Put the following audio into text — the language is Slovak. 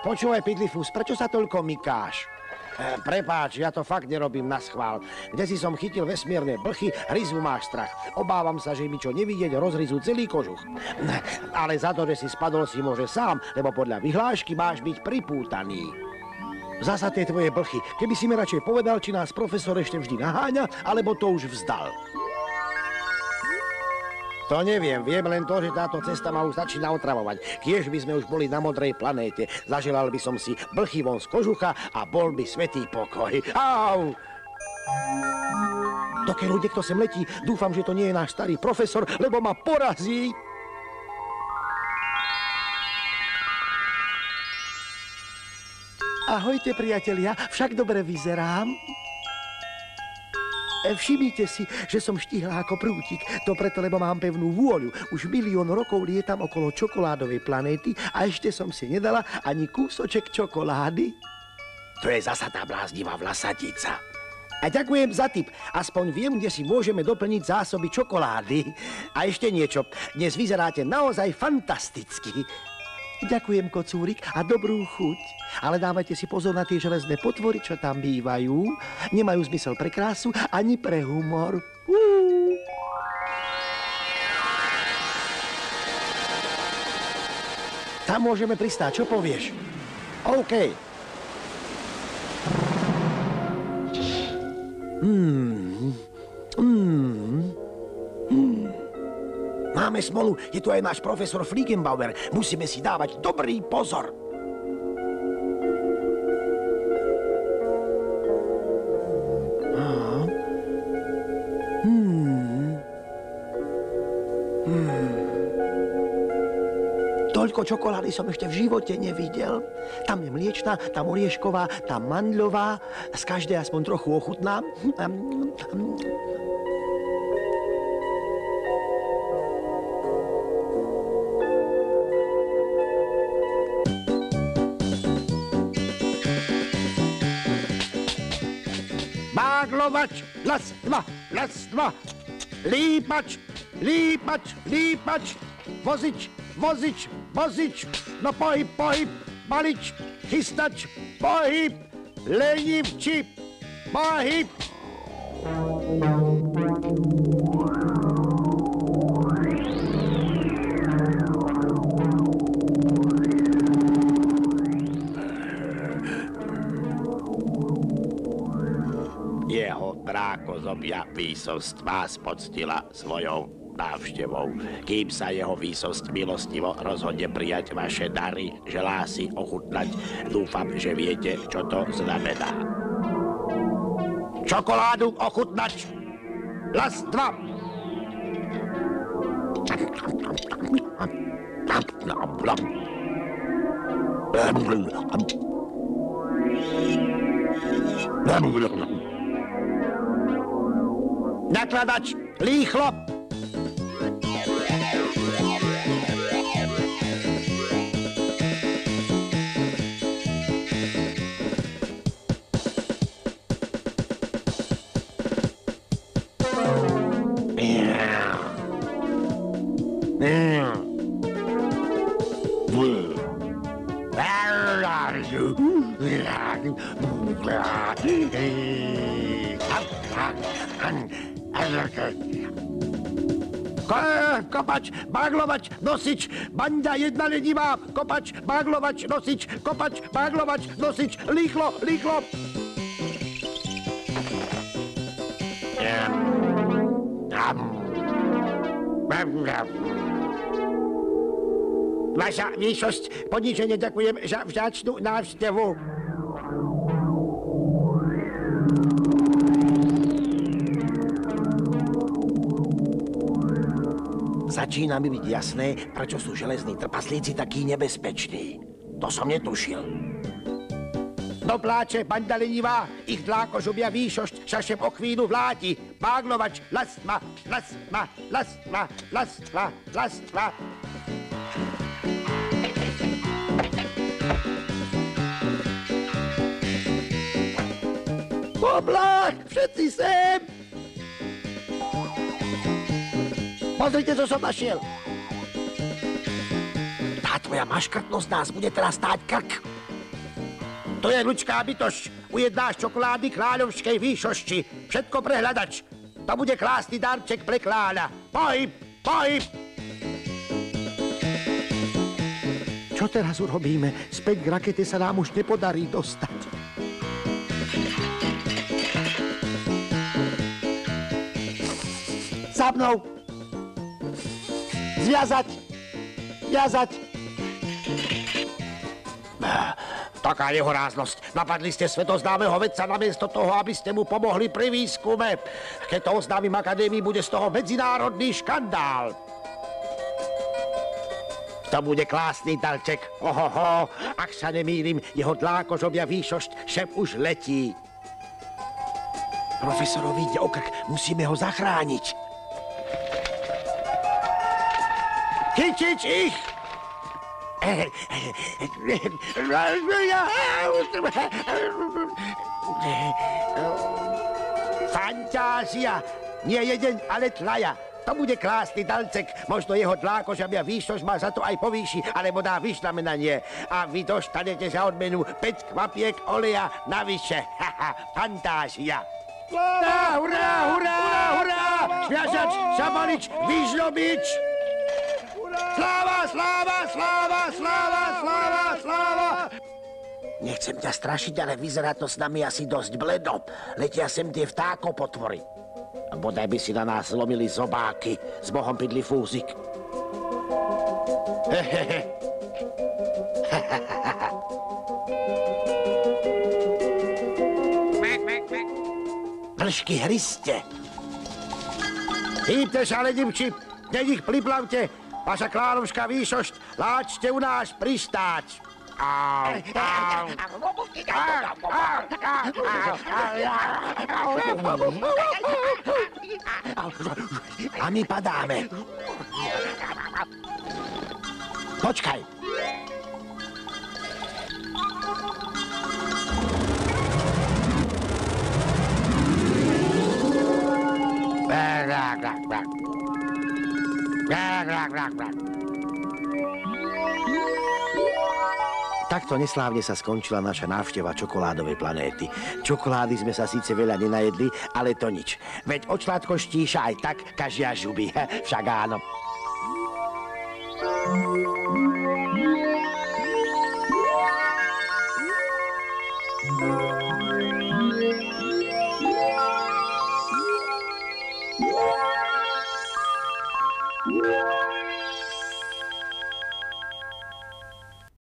Počúvaj, Pidlifus, prečo sa toľko mykáš? Prepáč, ja to fakt nerobím na schvál. Kdesi som chytil vesmierne blchy, hryzu máš strach. Obávam sa, že mi čo nevidieť rozhryzú celý kožuch. Ale za to, že si spadol, si môže sám, lebo podľa vyhlášky máš byť pripútaný. Zasa tie tvoje blchy. Keby si mi radšej povedal, či nás profesor ešte vždy naháňa, alebo to už vzdal. To neviem, viem len to, že táto cesta ma už začína otravovať. Kiež by sme už boli na modrej planéte. Zaželal by som si blchy von z kožucha a bol by svätý pokoj. Au! Dokiaľ niekto sem letí, dúfam, že to nie je náš starý profesor, lebo ma porazí. Ahojte, priatelia, však dobre vyzerám. Všimnite si, že som štihlá ako prútik. To preto, lebo mám pevnú vôľu. Už 1 000 000 rokov lietam okolo čokoládovej planéty a ešte som si nedala ani kúsoček čokolády. To je zasa tá bláznivá vlasatica. A ďakujem za tip. Aspoň viem, kde si môžeme doplniť zásoby čokolády. A ešte niečo. Dnes vyzeráte naozaj fantasticky. Ďakujem, kocúrik, a dobrú chuť. Ale dávajte si pozor na tie železné potvory, čo tam bývajú. Nemajú zmysel pre krásu ani pre humor. Tam môžeme pristáť, čo povieš? OK. Máme smolu, je tu aj náš profesor Fliegenbauer. Musíme si dávať dobrý pozor. Toľko čokolády som ešte v živote nevidel. Tam je mliečna, tam oriešková, tam mandľová. Z každej aspoň trochu ochutnám. Baglovač, las dva, lípač, vozič, no pohyb, balič, chystač, pohyb, lenivči, pohyb. Jeho drákozobia výsosť vás poctila svojou návštevou. Kým sa jeho výsosť milostivo rozhodne prijať vaše dary, želá si ochutnať. Dúfam, že viete, čo to znamená. Čokoládu ochutnať. Las 2. Nakladač, rýchlo! Kopač, baglovač, nosič, banda jedna lenivá, kopač, baglovač, nosič, kopač, baglovač, nosič, rýchlo, rýchlo. Vaša výšosť, poničene ďakujem za vďačnú návštevu. Začína mi byť jasné, prečo sú železní trpaslíci takí nebezpeční. To som netušil. Do pláče, banda lenivá, ich dlákožubia výšosť, šašem o chvíľu vláti. Baglovač, las 2. Poblách, všetci sem! Pozrite, čo som našiel. Tá tvoja maškrtnosť nás bude teraz stáť krk. To je ľudská bytosť. Ujednáš čokolády kráľovskej výšosti. Všetko prehľadač. To bude krásny darček pre kráľa. Pohyb, pohyb! Čo teraz urobíme? Späť k rakete sa nám už nepodarí dostať. Za mnou! Zviazať! Viazať! Taká nehoráznosť. Napadli ste svetoznámeho vedca namiesto toho, aby ste mu pomohli pri výskume. Keď to oznámim akadémii, bude z toho medzinárodný škandál. To bude krásny darček. Ohoho, ak sa nemýlim, jeho dlákožobia výšosť šep už letí. Profesorovi ide o krk, musíme ho zachrániť. Chytiť ich! Fantázia! Nie jeden, ale traja. To bude krásny darček. Možno jeho dlákožabia výšosť ma za to aj povýši, alebo dá vyznamenanie. A vy dostanete za odmenu 5 kvapiek oleja navyše. Fantázia! Hurá, hurá, hurá, hurá! Zviazač, zabaliť, vyzlobiť! Sláva, sláva, sláva, sláva, sláva, sláva! Nechcem ťa strašiť, ale vyzerá to s nami asi dosť bledo. Letia sem tie vtákopotvory. A bodaj by si na nás zlomili zobáky s bohom pidli fúzik. Hehehe. Vršky hryste. Hýbte sa, ledivči, hneď ich priplavte. Vaša kráľovská výšosť, láčte u nás pristáť. A my padáme. Počkaj. Takto neslávne sa skončila naša návšteva čokoládovej planéty. Čokolády sme sa síce veľa nenajedli, ale to nič. Veď od sladkoštíša aj tak každá žuby. Však áno.